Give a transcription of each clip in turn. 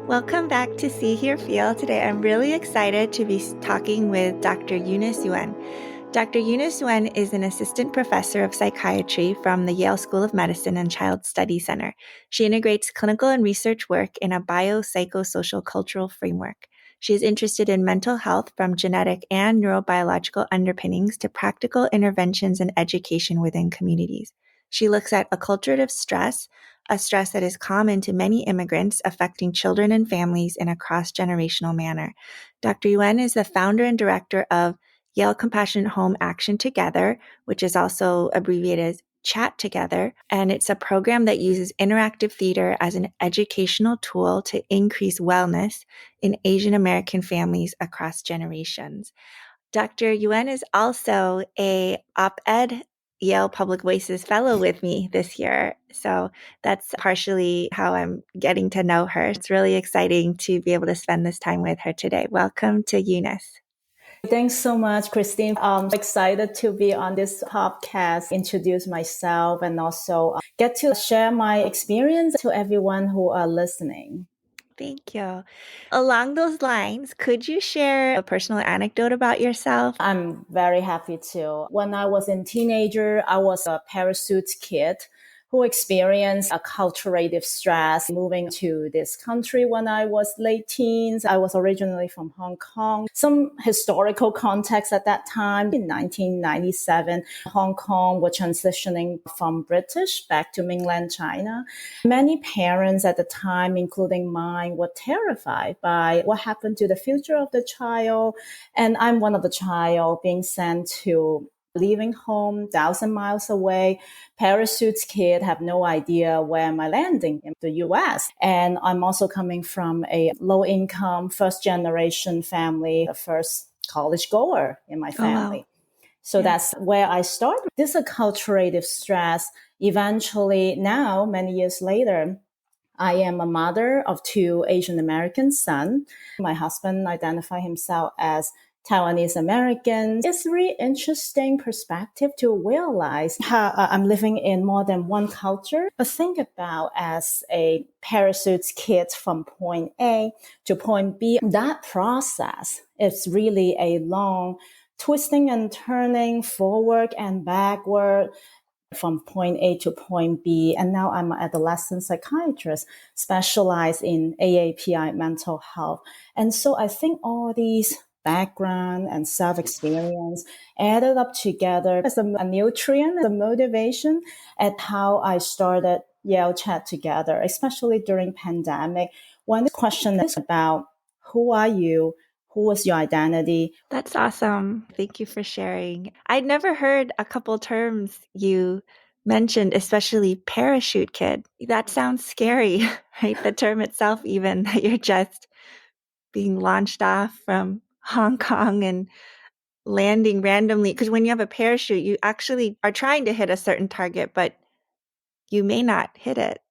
Welcome back to See, Hear, Feel. Today I'm really excited to be talking with Dr. Eunice Yuen. Dr. Eunice Yuen is an assistant professor of psychiatry from the Yale School of Medicine and Child Study Center. She integrates clinical and research work in a biopsychosocial cultural framework. She is interested in mental health from genetic and neurobiological underpinnings to practical interventions and education within communities. She looks at acculturative stress, a stress that is common to many immigrants, affecting children and families in a cross-generational manner. Dr. Yuen is the founder and director of Yale Compassionate Home Action Together, which is also abbreviated as Chat Together, and it's a program that uses interactive theater as an educational tool to increase wellness in Asian American families across generations. Dr. Yuen is also a op-ed Yale Public Voices Fellow with me this year. So that's partially how I'm getting to know her. It's really exciting to be able to spend this time with her today. Welcome to Eunice. Thanks so much, Christine. I'm excited to be on this podcast, introduce myself, and also get to share my experience to everyone who are listening. Thank you. Along those lines, could you share a personal anecdote about yourself? I'm very happy to. When I was a teenager, I was a parachute kid who experienced acculturative stress moving to this country when I was late teens. I was originally from Hong Kong. Some historical context at that time, in 1997, Hong Kong was transitioning from British back to mainland China. Many parents at the time, including mine, were terrified by what happened to the future of the child. And I'm one of the child being sent to leaving home 1,000 miles away. Parachutes kid have no idea where am I landing in the US. And I'm also coming from a low income, first generation family, the first college goer in my family. Oh, wow. So that's where I started. This acculturative stress, eventually now, many years later, I am a mother of 2 Asian American sons. My husband identifies himself as Taiwanese American. It's a really interesting perspective to realize how I'm living in more than one culture. But think about as a parachute kid from point A to point B, that process is really a long twisting and turning forward and backward from point A to point B. And now I'm an adolescent psychiatrist specialized in AAPI mental health. And so I think all these background and self-experience added up together as a nutrient, a motivation at how I started Yale Chat Together, especially during pandemic. One question is about who are you? Who was your identity? That's awesome. Thank you for sharing. I'd never heard a couple terms you mentioned, especially parachute kid. That sounds scary, right? The term itself, even that you're just being launched off from Hong Kong and landing randomly. Because when you have a parachute, you actually are trying to hit a certain target, but you may not hit it.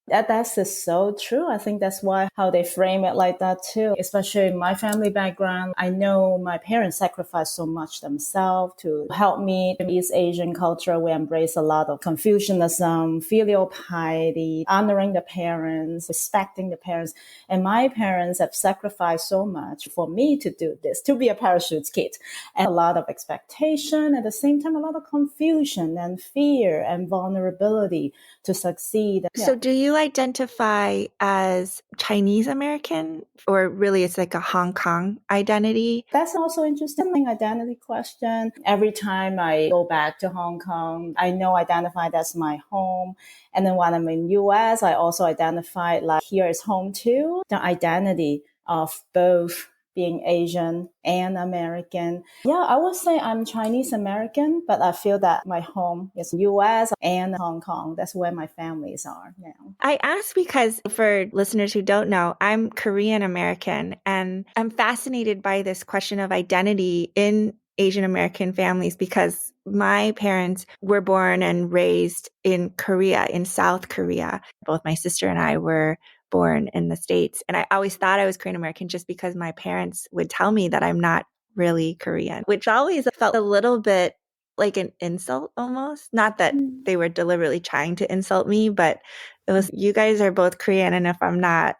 That's just so true. I think that's why how they frame it like that too. Especially in my family background, I know my parents sacrificed so much themselves to help me. In East Asian culture, we embrace a lot of Confucianism, filial piety, honoring the parents, respecting the parents. And my parents have sacrificed so much for me to do this, to be a parachute kid. And a lot of expectation, at the same time, a lot of confusion and fear and vulnerability to succeed. So do you identify as Chinese American, or really it's like a Hong Kong identity? That's also interesting identity question. Every time I go back to Hong Kong, I know identify that's my home. And then when I'm in US, I also identify like here is home too. The identity of both being Asian and American. Yeah, I would say I'm Chinese American, but I feel that my home is US and Hong Kong. That's where my families are now. I ask because for listeners who don't know, I'm Korean American, and I'm fascinated by this question of identity in Asian American families because my parents were born and raised in Korea, in South Korea. Both my sister and I were born in the States. And I always thought I was Korean American just because my parents would tell me that I'm not really Korean, which always felt a little bit like an insult almost. Not that they were deliberately trying to insult me, but it was, you guys are both Korean, and if I'm not,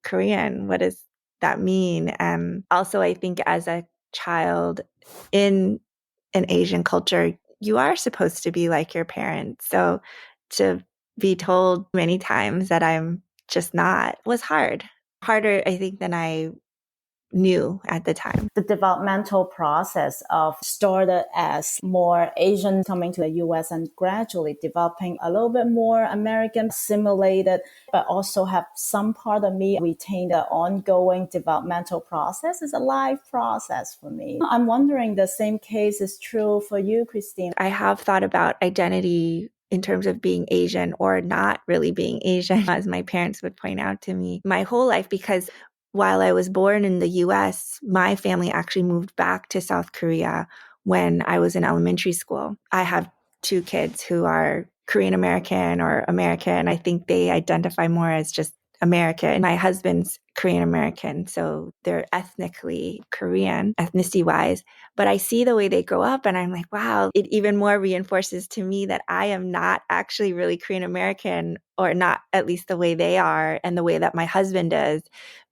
Korean? What does that mean? And also, I think as a child in an Asian culture, you are supposed to be like your parents. So to be told many times that I'm just not was hard. Harder, I think, than I knew at the time. The developmental process of started as more Asian coming to the US and gradually developing a little bit more American assimilated, but also have some part of me retain the ongoing developmental process. Is a live process for me. I'm wondering the same case is true for you, Christine. I have thought about identity in terms of being Asian or not really being Asian, as my parents would point out to me my whole life, because while I was born in the US, my family actually moved back to South Korea when I was in elementary school. I have two kids who are Korean American or American. I think they identify more as just American. My husband's Korean American, so they're ethnically Korean, ethnicity wise. But I see the way they grow up and I'm like, wow, it even more reinforces to me that I am not actually really Korean American, or not at least the way they are and the way that my husband is.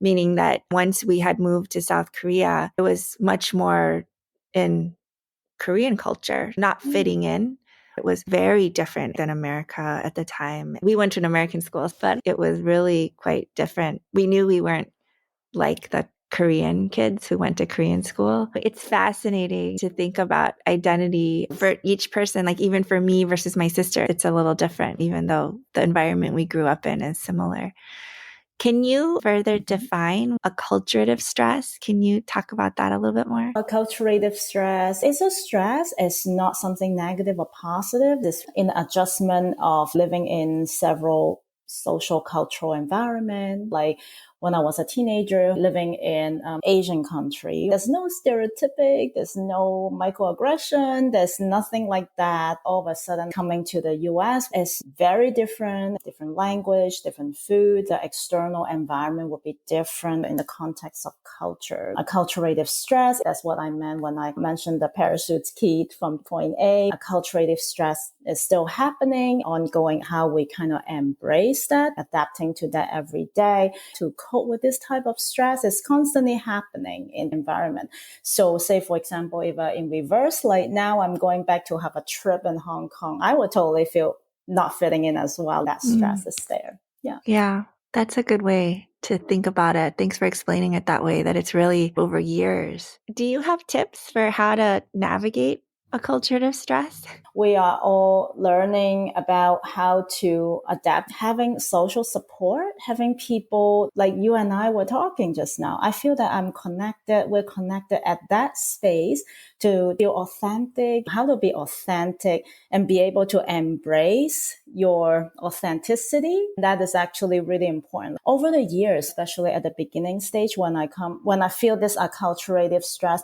Meaning that once we had moved to South Korea, it was much more in Korean culture, not fitting in. It was very different than America at the time. We went to an American school, but it was really quite different. We knew we weren't like the Korean kids who went to Korean school. It's fascinating to think about identity for each person, like even for me versus my sister, it's a little different, even though the environment we grew up in is similar. Can you further define acculturative stress? Can you talk about that a little bit more? Acculturative stress is a stress. It's not something negative or positive. This in adjustment of living in several social cultural environment. Like when I was a teenager living in Asian country, there's no stereotypic, there's no microaggression, there's nothing like that. All of a sudden coming to the US is very different language, different food. The external environment would be different in the context of culture. Acculturative stress, that's what I meant when I mentioned the parachute key from point A. Acculturative stress is still happening, ongoing, how we kind of embrace that, adapting to that every day to cope with this type of stress is constantly happening in the environment. So say, for example, if in reverse, like now I'm going back to have a trip in Hong Kong, I would totally feel not fitting in as well. That stress is there. Yeah. Yeah, that's a good way to think about it. Thanks for explaining it that way, that it's really over years. Do you have tips for how to navigate acculturative stress? We are all learning about how to adapt, having social support, having people like you and I were talking just now. I feel that we're connected at that space to feel authentic, how to be authentic and be able to embrace your authenticity. That is actually really important. Over the years, especially at the beginning stage, when I feel this acculturative stress,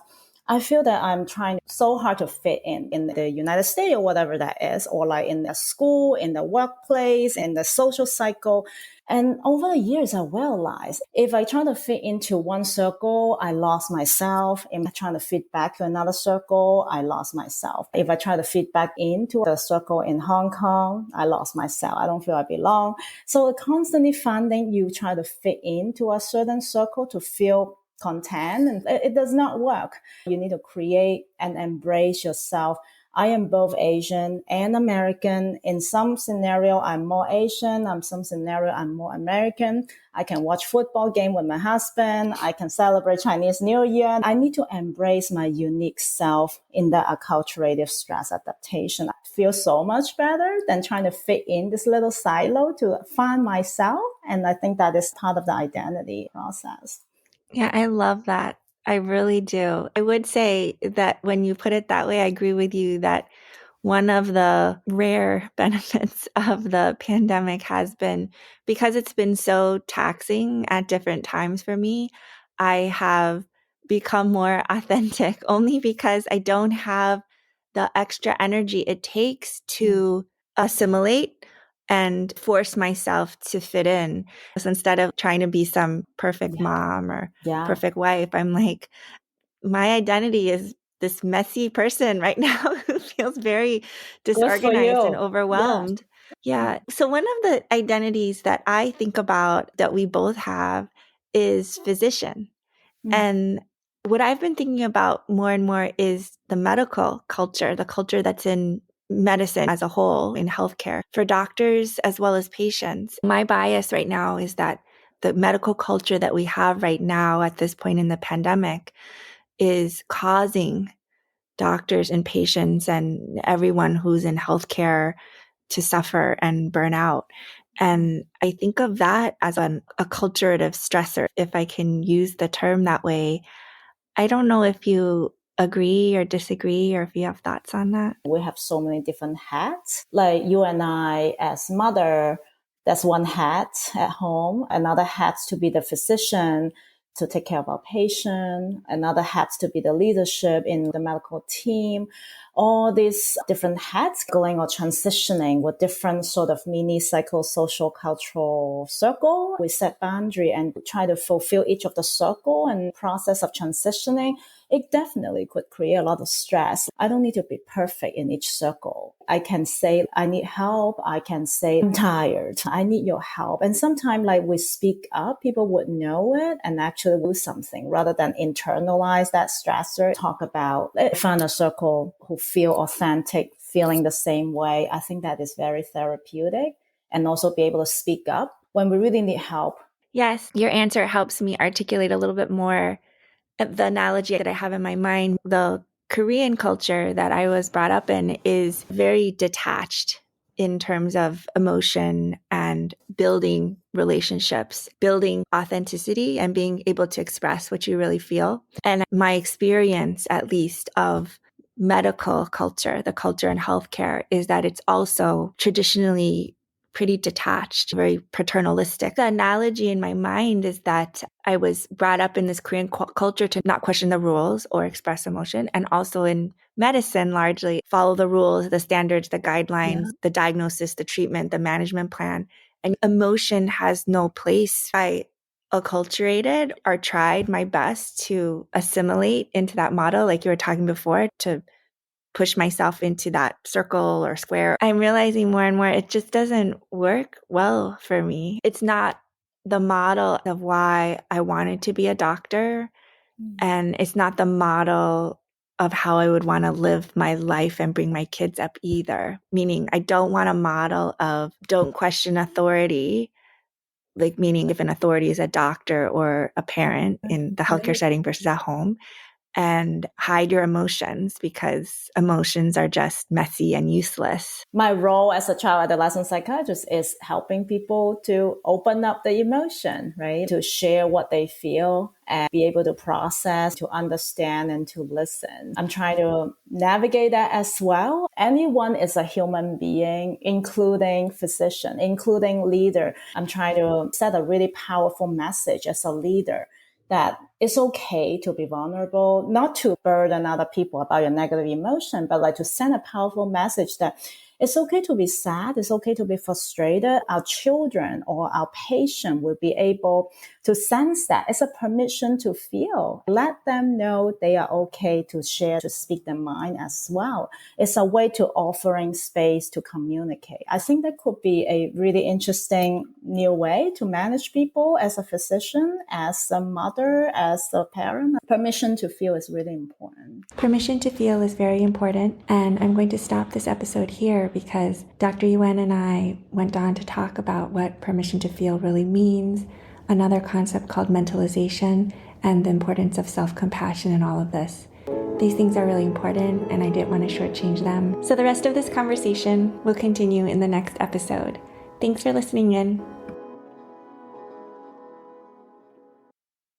I feel that I'm trying so hard to fit in the United States or whatever that is, or like in the school, in the workplace, in the social cycle. And over the years, I realized if I try to fit into one circle, I lost myself. If I try to fit back to another circle, I lost myself. If I try to fit back into the circle in Hong Kong, I lost myself. I don't feel I belong. So constantly finding you try to fit into a certain circle to feel content, and it does not work. You need to create and embrace yourself. I am both Asian and American. In some scenario, I'm more Asian. In some scenario, I'm more American. I can watch football game with my husband. I can celebrate Chinese New Year. I need to embrace my unique self in that acculturative stress adaptation. I feel so much better than trying to fit in this little silo to find myself. And I think that is part of the identity process. Yeah, I love that. I really do. I would say that when you put it that way, I agree with you that one of the rare benefits of the pandemic has been, because it's been so taxing at different times for me, I have become more authentic only because I don't have the extra energy it takes to assimilate and force myself to fit in. So instead of trying to be some perfect mom or perfect wife, I'm like, my identity is this messy person right now who feels very disorganized and overwhelmed. Yeah. So one of the identities that I think about that we both have is physician. And what I've been thinking about more and more is the medical culture, the culture that's in medicine as a whole, in healthcare, for doctors as well as patients. My bias right now is that the medical culture that we have right now at this point in the pandemic is causing doctors and patients and everyone who's in healthcare to suffer and burn out. And I think of that as an acculturative stressor, if I can use the term that way. I don't know if you agree or disagree or if you have thoughts on that. We have so many different hats. Like you and I as mother, that's one hat at home. Another hat's to be the physician, to take care of our patient. Another hat's to be the leadership in the medical team. All these different hats going or transitioning with different sort of mini psychosocial cultural circle. We set boundary and try to fulfill each of the circle and process of transitioning. It definitely could create a lot of stress. I don't need to be perfect in each circle. I can say, I need help. I can say, I'm tired. I need your help. And sometimes like we speak up, people would know it and actually do something rather than internalize that stressor. Talk about, find a circle who feel authentic, feeling the same way. I think that is very therapeutic, and also be able to speak up when we really need help. Yes, your answer helps me articulate a little bit more the analogy that I have in my mind. The Korean culture that I was brought up in is very detached in terms of emotion and building relationships, building authenticity and being able to express what you really feel. And my experience, at least, of medical culture, the culture in healthcare, is that it's also traditionally pretty detached, very paternalistic. The analogy in my mind is that I was brought up in this Korean culture to not question the rules or express emotion, and also in medicine, largely follow the rules, the standards, the guidelines, the diagnosis, the treatment, the management plan. And emotion has no place. I acculturated or tried my best to assimilate into that model, like you were talking before, to push myself into that circle or square. I'm realizing more and more it just doesn't work well for me. It's not the model of why I wanted to be a doctor, and it's not the model of how I would want to live my life and bring my kids up either. Meaning, I don't want a model of don't question authority, like meaning if an authority is a doctor or a parent in the healthcare setting versus at home, and hide your emotions because emotions are just messy and useless. My role as a child adolescent psychiatrist is helping people to open up the emotion, right? To share what they feel and be able to process, to understand, and to listen. I'm trying to navigate that as well. Anyone is a human being, including physician, including leader. I'm trying to set a really powerful message as a leader that it's okay to be vulnerable, not to burden other people about your negative emotion, but like to send a powerful message that it's okay to be sad. It's okay to be frustrated. Our children or our patient will be able to sense that. It's a permission to feel. Let them know they are okay to share, to speak their mind as well. It's a way to offering space to communicate. I think that could be a really interesting new way to manage people as a physician, as a mother, as a parent. Permission to feel is really important. Permission to feel is very important. And I'm going to stop this episode here because Dr. Yuen and I went on to talk about what permission to feel really means, another concept called mentalization, and the importance of self-compassion in all of this. These things are really important, and I didn't want to shortchange them. So the rest of this conversation will continue in the next episode. Thanks for listening in.